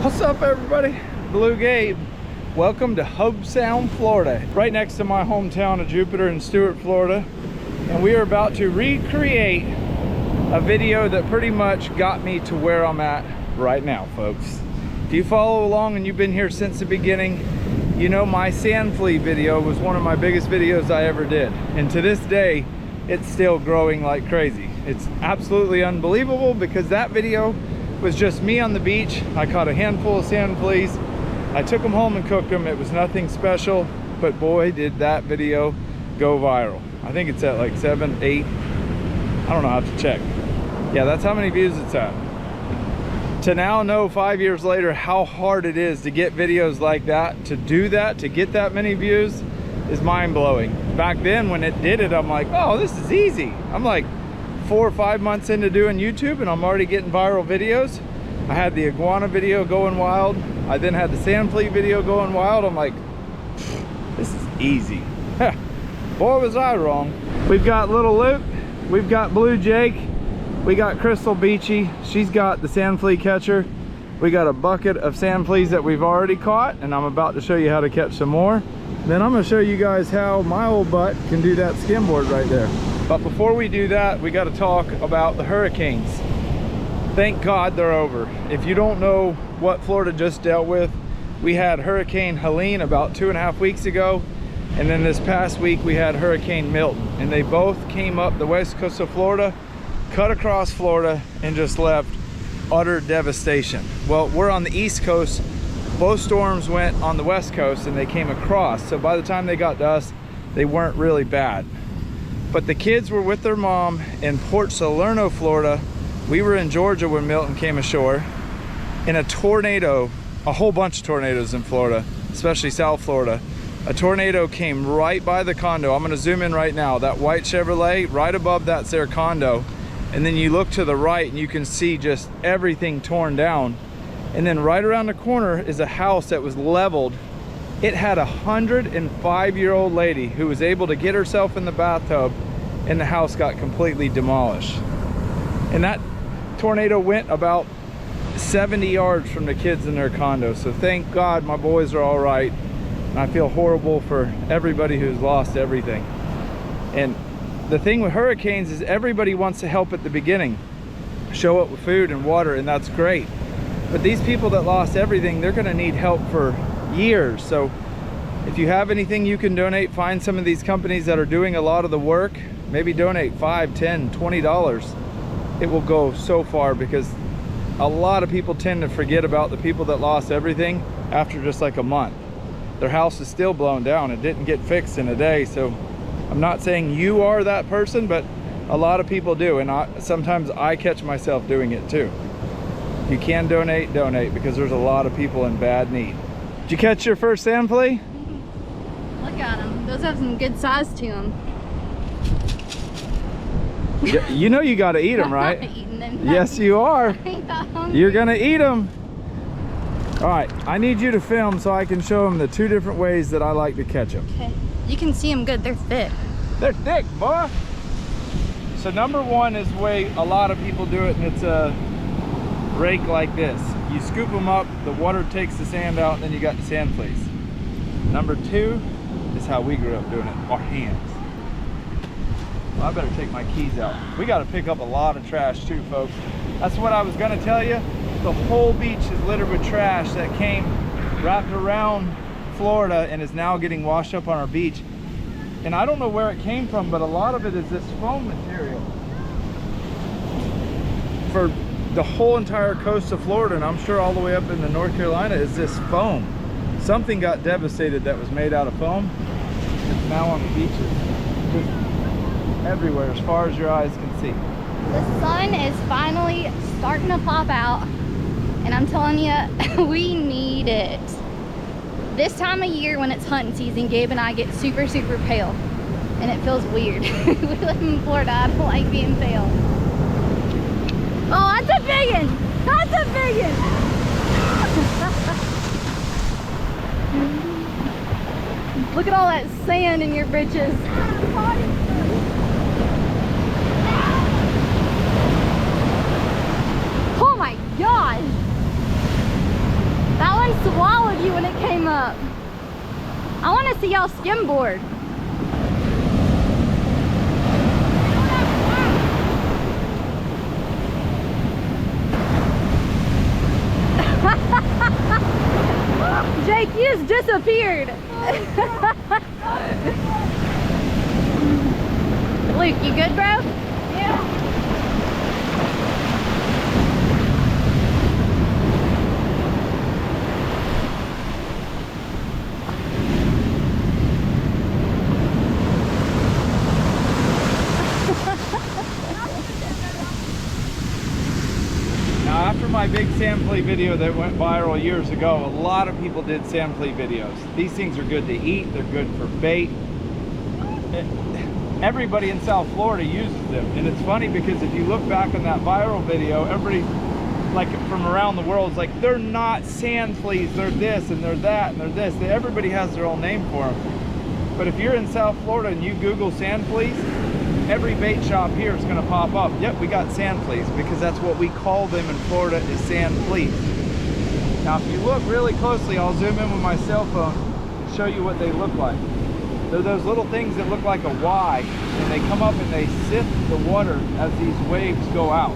What's up, everybody? BlueGabe. Welcome to Hobe Sound, Florida, right next to my hometown of Jupiter in Stuart, Florida. And we are about to recreate a video that pretty much got me to where I'm at right now, folks. If you follow along and you've been here since the beginning, you know my sand flea video was one of my biggest videos I ever did. And to this day, it's still growing like crazy. It's absolutely unbelievable because that video was just me on the beach. I caught a handful of sand fleas. I took them home and cooked them. It was nothing special, but boy, did that video go viral. I think it's at like 7, 8. I don't know, I have to check. Yeah, that's how many views it's at. To now know 5 years later how hard it is to get videos like that, to do that, to get that many views is mind-blowing. Back then when it did it, I'm like, oh, this is easy. I'm like 4 or 5 months into doing YouTube and I'm already getting viral videos. I had the iguana video going wild. I then had the sand flea video going wild. I'm like, this is easy. Boy, was I wrong. We've got Little Luke, we've got Blue Jake, we got Crystal Beachy. She's got the sand flea catcher. We got a bucket of sand fleas that we've already caught, and I'm about to show you how to catch some more. Then I'm gonna show you guys how my old butt can do that skimboard right there. But before we do that, we got to talk about the hurricanes. Thank God they're over. If you don't know what Florida just dealt with, we had Hurricane Helene about 2.5 weeks ago. And then this past week we had Hurricane Milton. And they both came up the west coast of Florida, cut across Florida, and just left utter devastation. Well, we're on the east coast. Both storms went on the west coast and they came across. So by the time they got to us, they weren't really bad. But the kids were with their mom in Port Salerno, Florida. We were in Georgia when Milton came ashore. In a tornado, a whole bunch of tornadoes in Florida, especially South Florida. A tornado came right by the condo. I'm gonna zoom in right now. That white Chevrolet, right above that's their condo. And then you look to the right and you can see just everything torn down. And then right around the corner is a house that was leveled. It had a 105-year-old lady who was able to get herself in the bathtub, and the house got completely demolished. And that tornado went about 70 yards from the kids in their condo. So thank God my boys are all right. And I feel horrible for everybody who's lost everything. And the thing with hurricanes is everybody wants to help at the beginning, show up with food and water, and that's great. But these people that lost everything, they're gonna need help for years. So if you have anything you can donate, find some of these companies that are doing a lot of the work. Maybe donate $5, $10, $20. It will go so far, because a lot of people tend to forget about the people that lost everything after just like a month. Their house is still blown down. It didn't get fixed in a day. So I'm not saying you are that person, but a lot of people do. And sometimes I catch myself doing it too. If you can donate, donate, because there's a lot of people in bad need. Did you catch your first sand flea? Look at them. Those have some good size to them. You know you got to eat them, right? I'm not eating them. Yes, you are. I'm not hungry. You're going to eat them. All right, I need you to film so I can show them the 2 different ways that I like to catch them. Okay. You can see them good. They're thick. They're thick, boy. So number 1 is the way a lot of people do it, and it's a rake like this. You scoop them up, the water takes the sand out, and then you got the sand fleas. Number 2 is how we grew up doing it, our hands. Well, I better take my keys out. We got to pick up a lot of trash too, folks. That's what I was going to tell you. The whole beach is littered with trash that came wrapped around Florida and is now getting washed up on our beach. And I don't know where it came from, but a lot of it is this foam material. For the whole entire coast of Florida, and I'm sure all the way up into North Carolina, is this foam. Something got devastated that was made out of foam. It's now on the beaches, just everywhere, as far as your eyes can see. The sun is finally starting to pop out, and I'm telling you, we need it. This time of year when it's hunting season, Gabe and I get super, super pale, and it feels weird. We live in Florida. I don't like being pale. Oh, that's a big one. That's a big one. Look at all that sand in your britches. Oh my God. swallowed you when it came up. I want to see y'all skimboard. Jake, you just disappeared. Luke, you good, bro? Yeah. Now, after my big sand flea video that went viral years ago, a lot of people did sand flea videos. These things are good to eat, they're good for bait. Everybody in South Florida uses them, and it's funny because if you look back on that viral video, everybody like from around the world is like, they're not sand fleas, they're this and they're that and they're this. Everybody has their own name for them. But if you're in South Florida and you Google sand fleas, every bait shop here is going to pop up. Yep, we got sand fleas, because that's what we call them in Florida, is sand fleas. Now if you look really closely, I'll zoom in with my cell phone and show you what they look like. They're those little things that look like a Y, and they come up and they sift the water as these waves go out.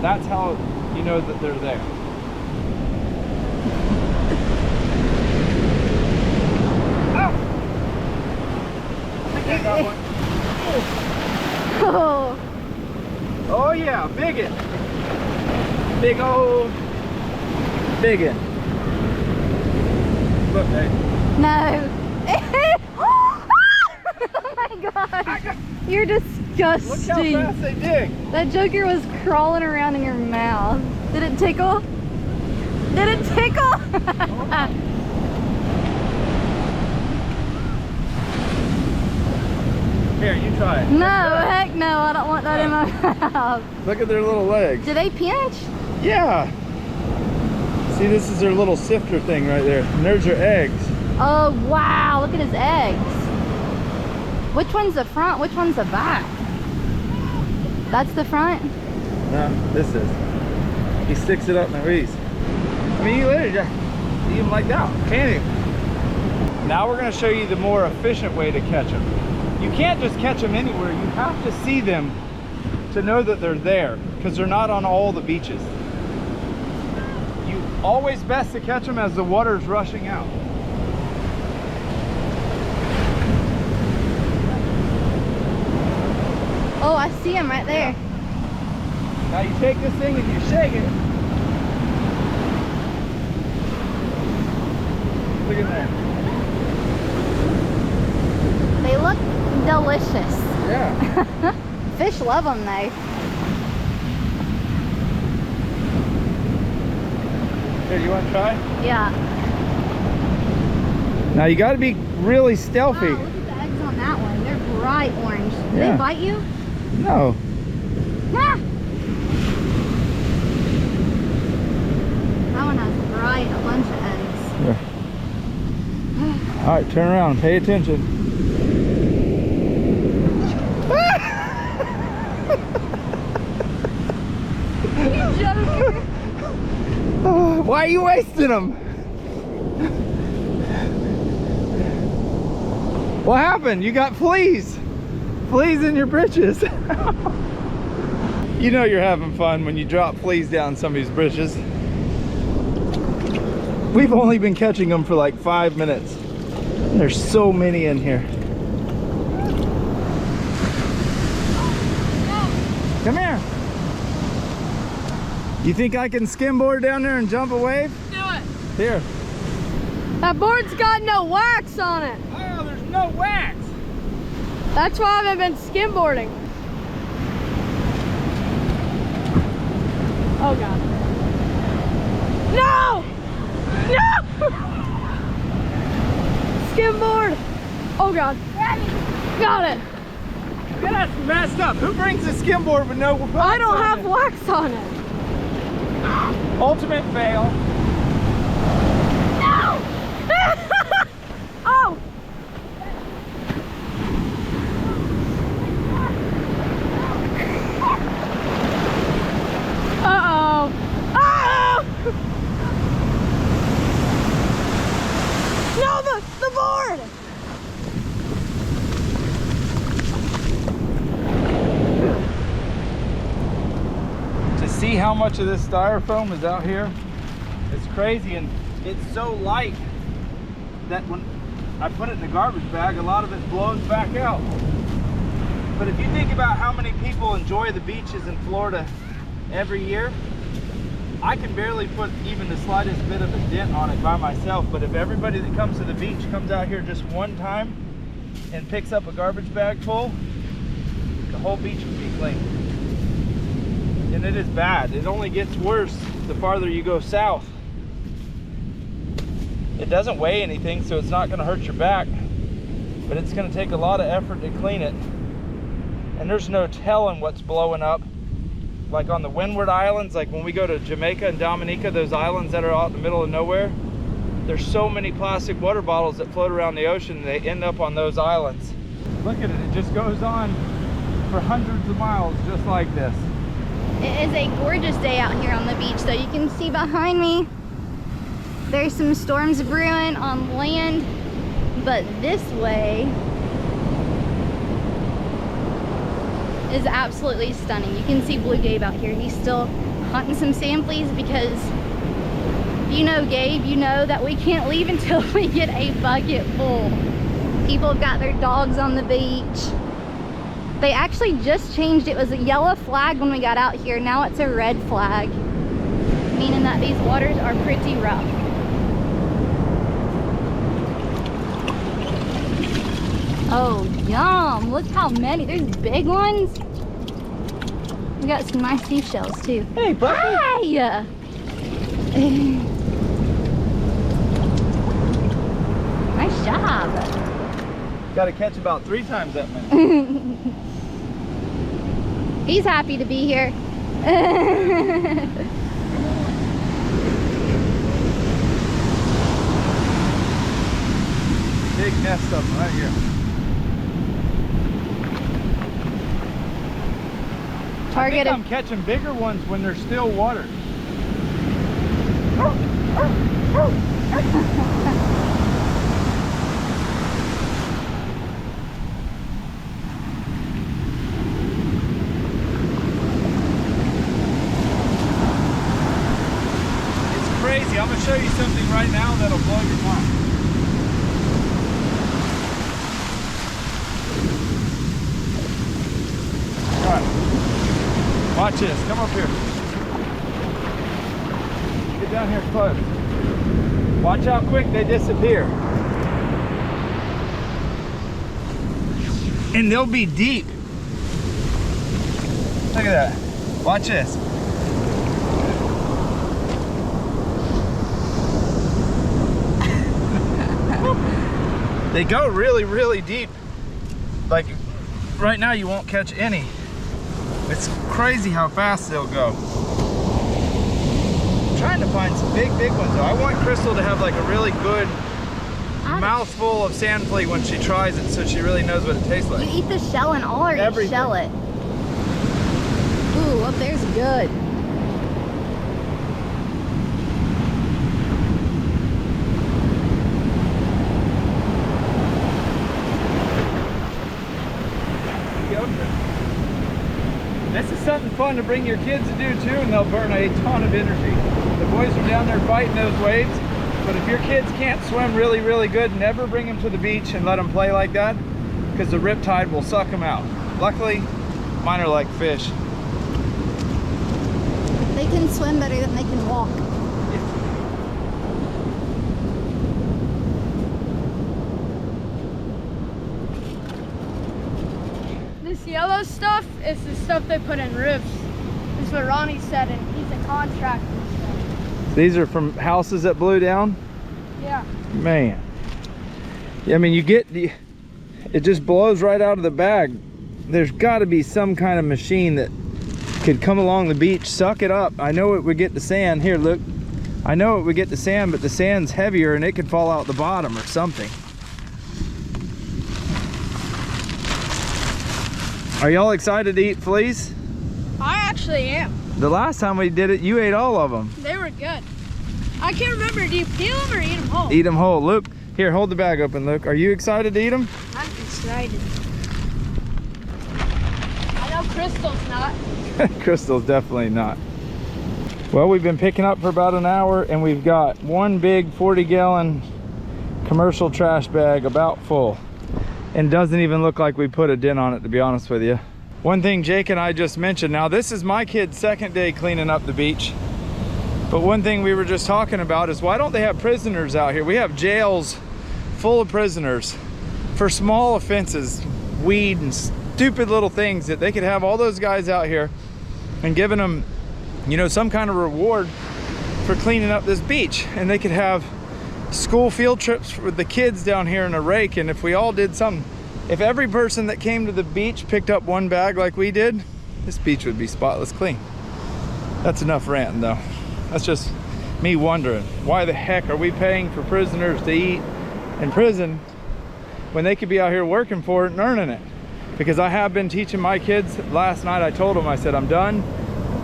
That's how you know that they're there. Oh! I think I got one. Oh. Oh yeah, biggin. Big old biggin. Look, hey. No. Oh my gosh. You're disgusting. Look how fast they dig. That joker was crawling around in your mouth. Did it tickle? Did it tickle? Here, you try it. No, heck no. I don't want that in my mouth. Look at their little legs. Do they pinch? Yeah. See, this is their little sifter thing right there. And there's their eggs. Oh, wow. Look at his eggs. Which one's the front? Which one's the back? That's the front? No, this is. He sticks it up and reads. I mean, you literally just eat them like that, can't you? Now we're going to show you the more efficient way to catch them. You can't just catch them anywhere. You have to see them to know that they're there, because they're not on all the beaches. You always best to catch them as the water's rushing out. Oh, I see him right there. Yeah. Now you take this thing and you shake it. Look at that. They look delicious. Yeah. Fish love them though. Here, you want to try? Yeah. Now you got to be really stealthy. Wow, look at the eggs on that one. They're bright orange. Do Yeah. they bite you? No. Ah! That one has bright, a bunch of eggs. Yeah. All right, turn around. Pay attention. You joker. Why are you wasting them? What happened? You got fleas. Fleas in your britches. You know you're having fun when you drop fleas down somebody's britches. We've only been catching them for like 5 minutes. There's so many in here. Come here. You think I can skimboard down there and jump a wave? Do it. Here. That board's got no wax on it. Oh, there's no wax. That's why I haven't been skimboarding. Oh God. No! No! Skimboard! Oh God. Got it. That's messed up. Who brings a skimboard with no wax? I don't on have it? wax on it. Ultimate fail. No! Oh! Uh-oh. Uh-oh! much of this styrofoam is out here? It's crazy, and it's so light that when I put it in the garbage bag, a lot of it blows back out. But if you think about how many people enjoy the beaches in Florida every year, I can barely put even the slightest bit of a dent on it by myself. But if everybody that comes to the beach comes out here just one time and picks up a garbage bag full, the whole beach would be clean. And it is bad. It only gets worse the farther you go south. It doesn't weigh anything, so it's not going to hurt your back, but it's going to take a lot of effort to clean it. And there's no telling what's blowing up. Like on the Windward Islands, like when we go to Jamaica and Dominica, those islands that are out in the middle of nowhere, there's so many plastic water bottles that float around the ocean, and they end up on those islands. Look at it, it just goes on for hundreds of miles just like this. It is a gorgeous day out here on the beach, though. You can see behind me, there's some storms brewing on land, but this way is absolutely stunning. You can see BlueGabe out here. He's still hunting some sand fleas because if you know Gabe, you know that we can't leave until we get a bucket full. People have got their dogs on the beach. They actually just changed. It was a yellow flag when we got out here. Now it's a red flag, meaning that these waters are pretty rough. Oh, yum. Look how many. There's big ones. We got some nice seashells too. Hey, buddy. Hi. Nice job. Got to catch about 3 times that many. He's happy to be here. Big nest of them right here. I think I'm catching bigger ones when there's still water. It's crazy. I'm going to show you something right now that'll blow your mind. All right. Watch this, come up here. Get down here close. Watch how quick they disappear. And they'll be deep. Look at that. Watch this. They go really, really deep. Like right now you won't catch any. It's crazy how fast they'll go. I'm trying to find some big ones though. I want Crystal to have like a really good mouthful of sand flea when she tries it, so she really knows what it tastes like. You eat the shell and all, or you shell it? Ooh, up there's good. This is something fun to bring your kids to do too, and they'll burn a ton of energy. The boys are down there fighting those waves, but if your kids can't swim really, really good, never bring them to the beach and let them play like that, because the riptide will suck them out. Luckily, mine are like fish. They can swim better than they can walk. This yellow stuff is the stuff they put in roofs. This is what Ronnie said, and he's a contractor. So. These are from houses that blew down? Yeah. Man. I mean, you get the, it just blows right out of the bag. There's got to be some kind of machine that could come along the beach, suck it up. I know it would get the sand. Here, look. I know it would get the sand, but the sand's heavier and it could fall out the bottom or something. Are y'all excited to eat fleas? I actually am. The last time we did it, you ate all of them. They were good. I can't remember, do you peel them or eat them whole? Eat them whole. Luke, here, hold the bag open, Luke. Are you excited to eat them? I'm excited. I know Crystal's not. Crystal's definitely not. Well, we've been picking up for about an hour, and we've got one big 40-gallon commercial trash bag about full. And doesn't even look like we put a dent on it, to be honest with you. One thing Jake and I just mentioned, now this is my kid's second day cleaning up the beach. But one thing we were just talking about is, why don't they have prisoners out here? We have jails full of prisoners for small offenses, weed and stupid little things, that they could have all those guys out here and giving them, you know, some kind of reward for cleaning up this beach. And they could have school field trips with the kids down here in a rake. And if we all did something, if every person that came to the beach picked up one bag like we did, this beach would be spotless clean. That's enough ranting though. That's just me wondering, why the heck are we paying for prisoners to eat in prison when they could be out here working for it and earning it? Because I have been teaching my kids. Last night I told them, I said, I'm done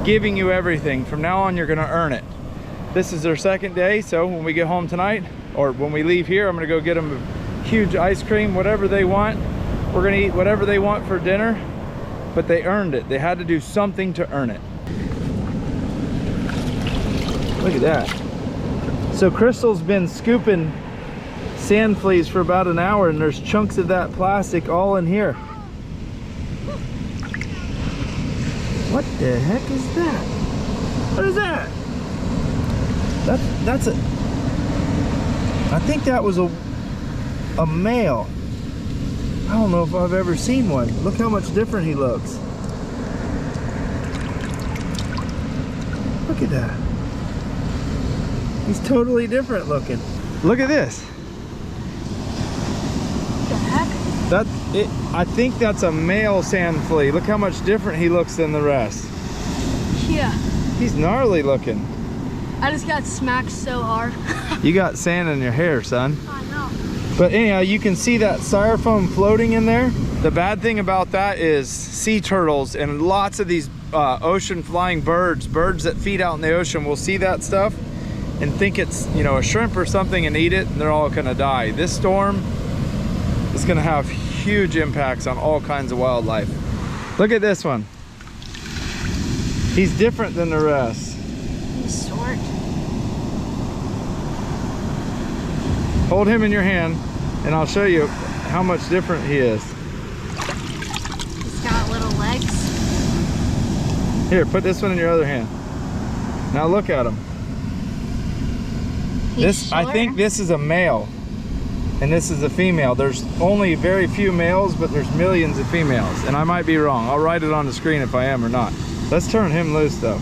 giving you everything. From now on, you're gonna earn it. This is their second day, so when we get home tonight, or when we leave here, I'm gonna go get them a huge ice cream, whatever they want. We're gonna eat whatever they want for dinner, but they earned it. They had to do something to earn it. Look at that. So Crystal's been scooping sand fleas for about an hour, and there's chunks of that plastic all in here. What the heck is that? What is that? That's a, I think that was a male. I don't know if I've ever seen one. Look how much different he looks. Look at that. He's totally different looking. Look at this. What the heck? I think that's a male sand flea. Look how much different he looks than the rest. Yeah. He's gnarly looking. I just got smacked so hard. You got sand in your hair, son. I know. But anyhow, you can see that styrofoam floating in there. The bad thing about that is sea turtles and lots of these ocean flying birds that feed out in the ocean will see that stuff and think it's, you know, a shrimp or something and eat it, and they're all gonna die. This storm is gonna have huge impacts on all kinds of wildlife. Look at this one. He's different than the rest. He's short. Hold him in your hand and I'll show you how much different he is. He's got little legs. Here, put this one in your other hand. Now look at him. I think this is a male and this is a female. There's only very few males, but there's millions of females, and I might be wrong. I'll write it on the screen if I am or not. Let's turn him loose though.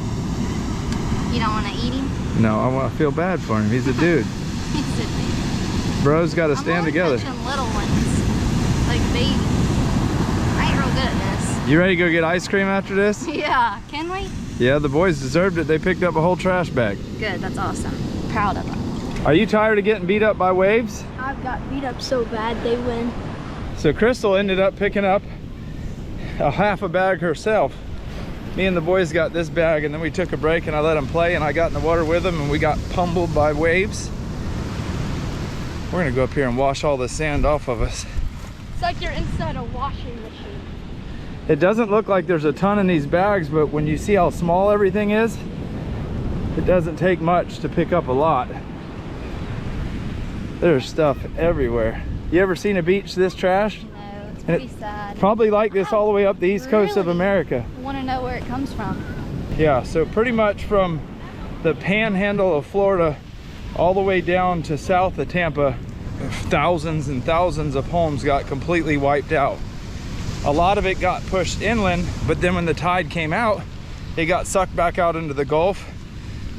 You don't want to eat him? No, I feel bad for him. He's a dude. He's a dude. Bros got to stand together. I'm only little ones, like babies. I ain't real good at this. You ready to go get ice cream after this? Yeah, can we? Yeah, the boys deserved it. They picked up a whole trash bag. Good, that's awesome. Proud of them. Are you tired of getting beat up by waves? I've got beat up so bad they win. So Crystal ended up picking up a half a bag herself. Me and the boys got this bag, and then we took a break and I let them play, and I got in the water with them and we got pummeled by waves. We're gonna go up here and wash all the sand off of us. It's like you're inside a washing machine. It doesn't look like there's a ton in these bags, but when you see how small everything is, it doesn't take much to pick up a lot. There's stuff everywhere. You ever seen a beach this trash? No, it's pretty sad. Probably like this all the way up the east coast of Really? America. I want to know where it comes from. Yeah, so pretty much from the panhandle of Florida all the way down to south of Tampa, thousands and thousands of homes got completely wiped out. A lot of it got pushed inland, but then when the tide came out, it got sucked back out into the Gulf,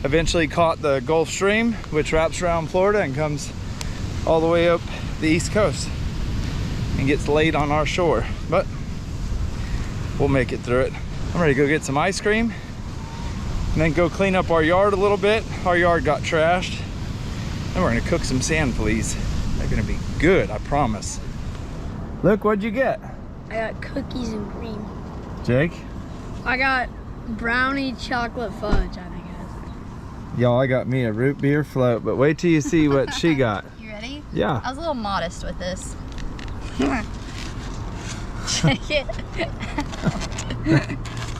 eventually caught the Gulf Stream, which wraps around Florida and comes all the way up the east coast and gets laid on our shore. But we'll make it through it. I'm ready to go get some ice cream and then go clean up our yard a little bit. Our yard got trashed, and we're gonna cook some sand fleas. They're gonna be good, I promise. Look, what'd you get? I got cookies and cream. Jake? I got brownie chocolate fudge, I think it is. Y'all, I got me a root beer float, but wait till you see what she got. You ready? Yeah. I was a little modest with this. Check it.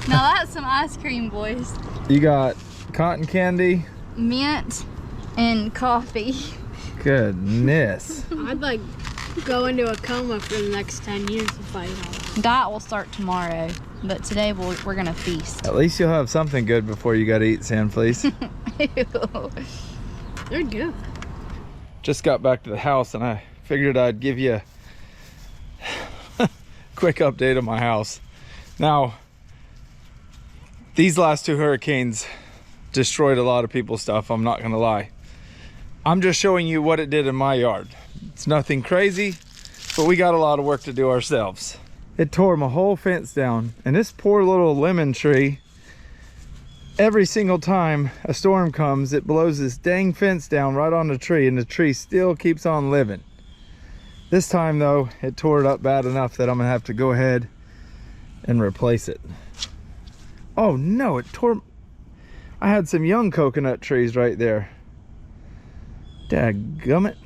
Now that's some ice cream, boys. You got cotton candy. Mint and coffee. Goodness. I'd like go into a coma for the next 10 years if I eat all that. Diet will start tomorrow, but today we're gonna feast. At least you'll have something good before you gotta eat sand fleas. They're good. Just got back to the house and I figured I'd give you a quick update of my house. Now, these last 2 hurricanes destroyed a lot of people's stuff, I'm not gonna lie. I'm just showing you what it did in my yard. It's nothing crazy, but we got a lot of work to do ourselves. It tore my whole fence down, and this poor little lemon tree, every single time a storm comes, it blows this dang fence down right on the tree, and the tree still keeps on living. This time though, it tore it up bad enough that I'm gonna have to go ahead and replace it. Oh no, it tore. I had some young coconut trees right there. Dadgummit.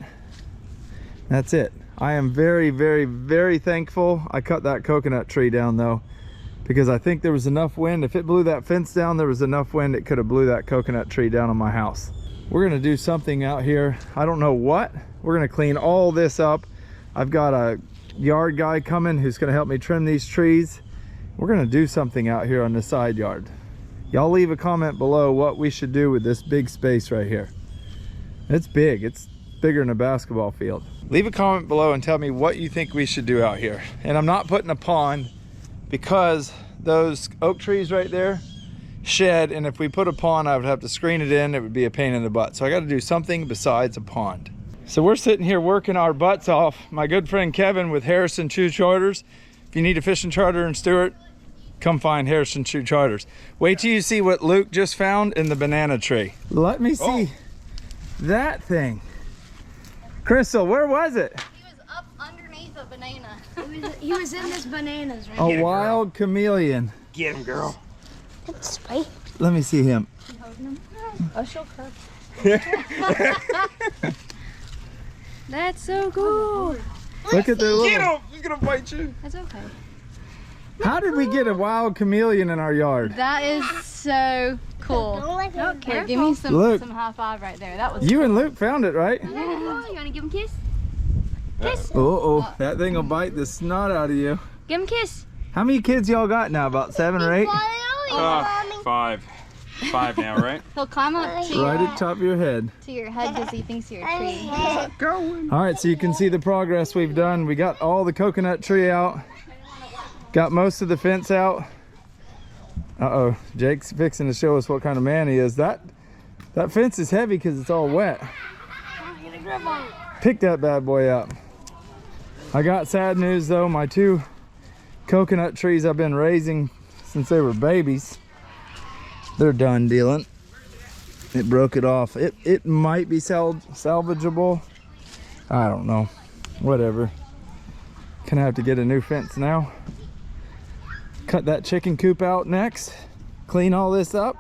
That's it. I am very, very, very thankful I cut that coconut tree down though, because I think there was enough wind. If it blew that fence down, there was enough wind it could have blew that coconut tree down on my house. We're gonna do something out here. I don't know what. We're gonna clean all this up. I've got a yard guy coming who's gonna help me trim these trees. We're gonna do something out here on the side yard. Y'all leave a comment below what we should do with this big space right here. It's big. It's bigger than a basketball field. Leave a comment below and tell me what you think we should do out here. And I'm not putting a pond because those oak trees right there shed, and if we put a pond, I would have to screen it in. It would be a pain in the butt. So I got to do something besides a pond. So we're sitting here working our butts off. My good friend Kevin with Harrison Chew Charters. If you need a fishing charter in Stewart, come find Harrison Chew Charters. Wait till you see what Luke just found in the banana tree. Let me see that thing. Crystal, where was it? He was up underneath a banana. He was in this bananas, right? A wild chameleon. Get him, girl. That's right. Let me see him. You holding him? Oh, she'll curve. That's so cool. Look at their Get little... him! He's gonna bite you. That's okay. How did we get a wild chameleon in our yard? That is so cool. Here, give me Look. some high five right there. That was You and Luke found it, right? You want to give him a kiss? Uh-oh, that thing will bite the snot out of you. Give him a kiss. How many kids y'all got now? About 7 or 8? 5. 5 now, right? He'll climb up to Right at the top of your head. your head because he thinks you're a tree. All right, so you can see the progress we've done. We got all the coconut tree out. Got most of the fence out. Uh-oh, Jake's fixing to show us what kind of man he is. That fence is heavy because it's all wet. Pick that bad boy up. I got sad news though. My 2 coconut trees I've been raising since they were babies, they're done dealing. It broke it off. It might be salvageable. I don't know. Whatever. Gonna have to get a new fence now. Cut that chicken coop out next. Clean all this up.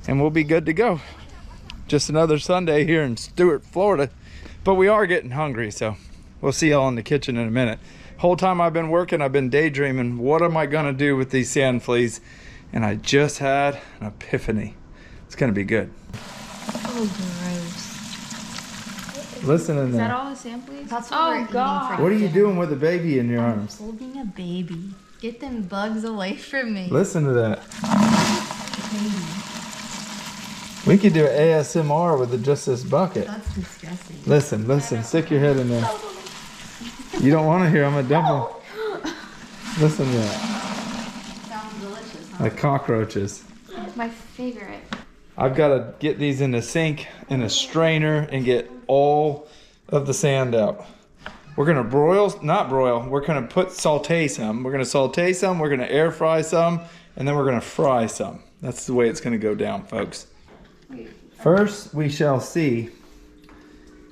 And we'll be good to go. Just another Sunday here in Stewart, Florida. But we are getting hungry, so we'll see y'all in the kitchen in a minute. Whole time I've been working, I've been daydreaming. What am I gonna do with these sand fleas? And I just had an epiphany. It's gonna be good. Oh, gross. Listen in Is that there. all the sand fleas? That's what we're eating for What are you dinner. doing with a baby in your arms? Holding a baby. Get them bugs away from me. Listen to that. We could do ASMR with just this bucket. That's disgusting. Listen, stick your head in there. You don't want to hear, I'm gonna dump them. Listen to that. Sounds delicious, huh? Like cockroaches. It's my favorite. I've got to get these in the sink, in a strainer, and get all of the sand out. We're gonna not broil, we're gonna saute some. We're gonna saute some, we're gonna air fry some, and then we're gonna fry some. That's the way it's gonna go down, folks. First, we shall see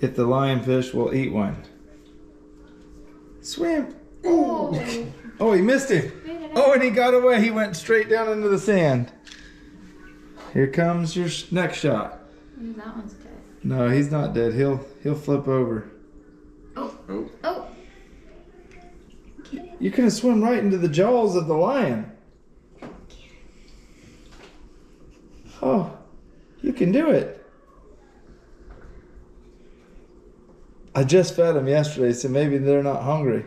if the lionfish will eat one. Swim. Oh, oh, he missed him. Oh, and he got away. He went straight down into the sand. Here comes your next shot. That one's dead. No, he's not dead. He'll flip over. Oh. You can swim right into the jaws of the lion. Oh, You can do it. I just fed them yesterday, so maybe they're not hungry.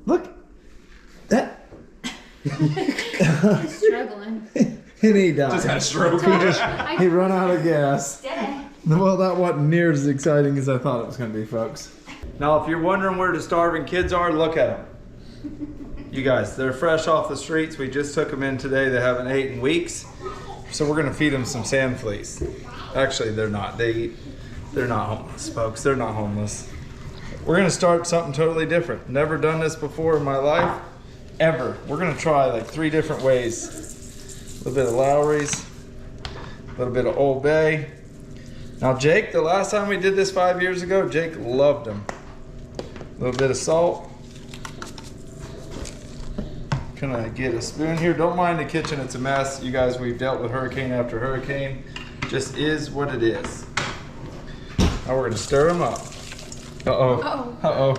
Look. That. He's struggling. And he died. Just had a stroke. He run out of gas. Well, that wasn't near as exciting as I thought it was going to be, folks. Now, if you're wondering where the starving kids are, look at them. You guys, they're fresh off the streets. We just took them in today. They haven't eaten in weeks. So we're going to feed them some sand fleas. Actually, they're not. They're not homeless, folks. They're not homeless. We're going to start something totally different. Never done this before in my life, ever. We're going to try like 3 different ways. A little bit of Lowry's, a little bit of Old Bay. Now Jake, the last time we did this 5 years ago, Jake loved them. A little bit of salt. Can I get a spoon here? Don't mind the kitchen, it's a mess. You guys, we've dealt with hurricane after hurricane. Just is what it is. Now we're gonna stir them up. Uh-oh. Uh-oh.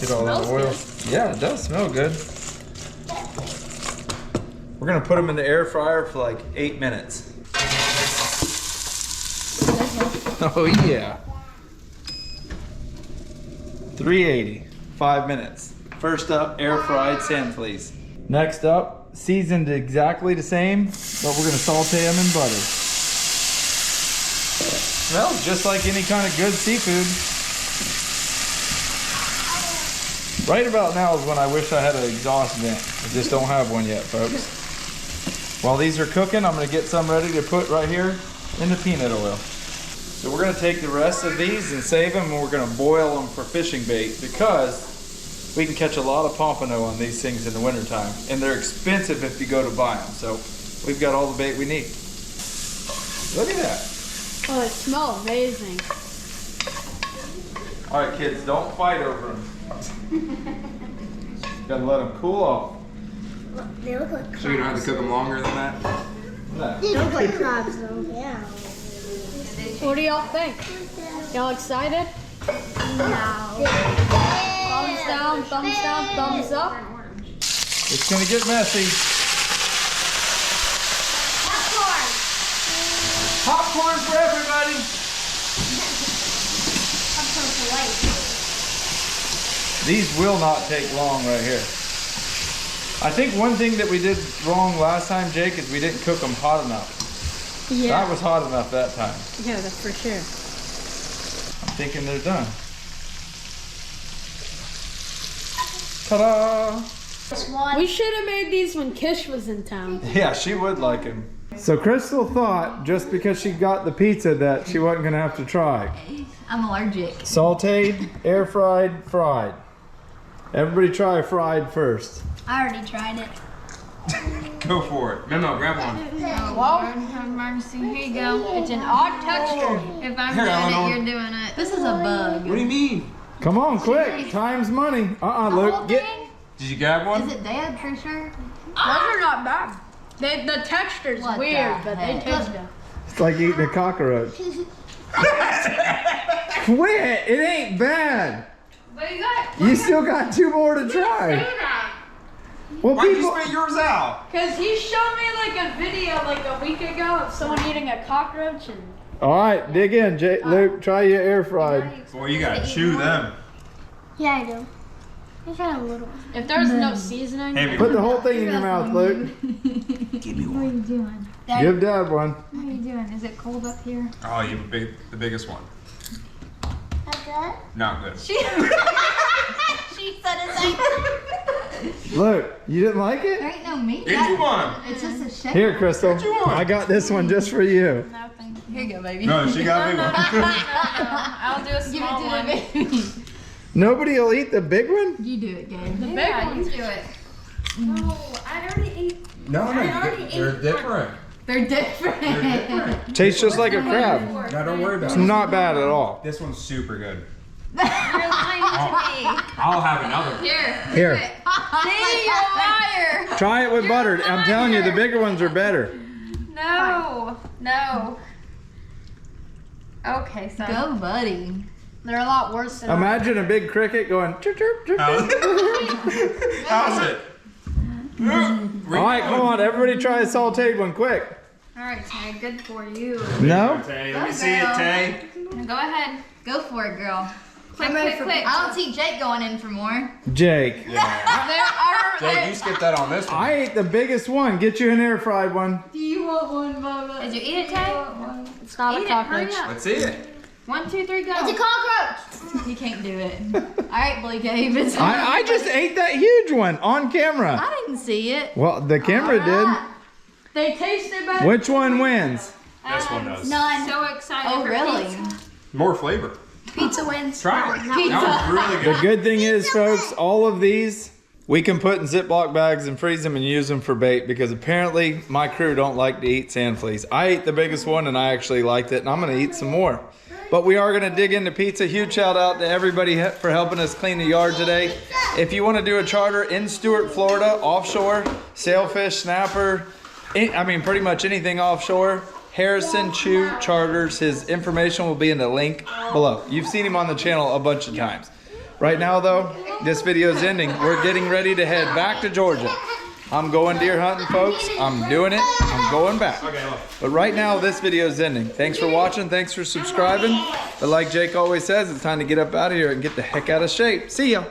Get all that oil. Yeah, it does smell good. We're gonna put them in the air fryer for like 8 minutes. Oh yeah. 380, 5 minutes. First up, air fried sand fleas. Next up, seasoned exactly the same, but we're gonna saute them in butter. Smells just like any kind of good seafood. Right about now is when I wish I had an exhaust vent. I just don't have one yet, folks. While these are cooking, I'm gonna get some ready to put right here in the peanut oil. So we're gonna take the rest of these and save them, and we're gonna boil them for fishing bait because we can catch a lot of pompano on these things in the wintertime. And they're expensive if you go to buy them. So we've got all the bait we need. Look at that. Oh, it smells amazing. All right, kids, don't fight over them. Gotta let them cool off. They look like crabs. So you don't have to cook them longer than that? No. They look like crabs though. Yeah. What do y'all think? Y'all excited? No. Thumbs down, thumbs up. It's gonna get messy. Popcorn for everybody. These will not take long right here. I think one thing that we did wrong last time, Jake, is we didn't cook them hot enough. Yeah. That was hot enough that time. Yeah, that's for sure. I'm thinking they're done. Ta-da! We should have made these when Kish was in town. Yeah, she would like him. So Crystal thought just because she got the pizza that she wasn't gonna have to try. I'm allergic. Sauteed, air fried, fried. Everybody try fried first. I already tried it. Go for it. No, grab one. Well, have mercy. Here you go. It's an odd texture. If I'm Here, doing Eleanor. it, you're doing it. This is a bug. What do you mean? Come on, quick. Time's money. Luke. Did you grab one? Is it dead for sure? Those are not bad. The texture's What weird, the but they heck? taste good. It's like eating a cockroach. Quit! It ain't bad. But you got You still got 2 more to try. Well, Why'd you people. spit yours out? Because he showed me like a video like a week ago of someone eating a cockroach and All right, dig in, Luke. Try your air fried. Boy, you gotta chew them. Yeah, I do. I got a little. if there's no seasoning, Hey, Put the whole thing in your mouth, Luke. give me What are one. you doing? Give Dad one. What are you doing? Is it cold up here? Oh, you have the biggest one. That's good. Not good. She said it's like, Luke, you didn't like it? there ain't no meat. Get you one. It's just a shake. Here, Crystal. What you want? I got this one just for you. No, thank you. Here you go, baby. No, she got a big one. I'll do a Give small it to one. the baby. Nobody will eat the big one? You do it, Gabe. The big ones. You do it. No, they're different. They're different. They're different. Tastes just like a crab. No, don't worry about It's it. not bad at all. This one's super good. You're lying to me. I'll have another one. Here, See, you're a liar. try it with butter. I'm telling you, the bigger ones are better. No. Okay, so. Go, buddy. They're a lot worse than Imagine a big cricket going chirp, chirp, chirp. How's it? All right, come on, everybody try a sauteed one, quick. All right, Tay, good for you. No? Tay, let me see it, Tay. Go ahead. Go for it, girl. Quick, quick, quick. I don't see Jake going in for more. Jake. Jake, you skipped that on this one. I ate the biggest one. Get you an air fried one. Do you want one, Mama? Did you eat it, Tay? It's not Eat a it, cockroach. hurry up. Let's see it. 1, 2, 3, go. It's a cockroach. You can't do it. All right, BlueGabe. It's I just ate that huge one on camera. I didn't see it. Well, the camera They tasted better. did. Which one wins? This one does. None. So excited. Oh, for really? pizza. More flavor. Pizza wins. Try it. Pizza. That was really good. The good thing is, folks, all of these we can put in Ziploc bags and freeze them and use them for bait because apparently my crew don't like to eat sand fleas. I ate the biggest one and I actually liked it and I'm gonna eat some more. But we are gonna dig into pizza. Huge shout out to everybody for helping us clean the yard today. If you wanna do a charter in Stuart, Florida, offshore, sailfish, snapper, I mean pretty much anything offshore, Harrison Chu Charters. His information will be in the link below. You've seen him on the channel a bunch of times. Right now though, this video is ending. We're getting ready to head back to Georgia. I'm going deer hunting, folks. I'm doing it. I'm going back. But right now, this video is ending. Thanks for watching. Thanks for subscribing. But like Jake always says, it's time to get up out of here and get the heck out of shape. See ya.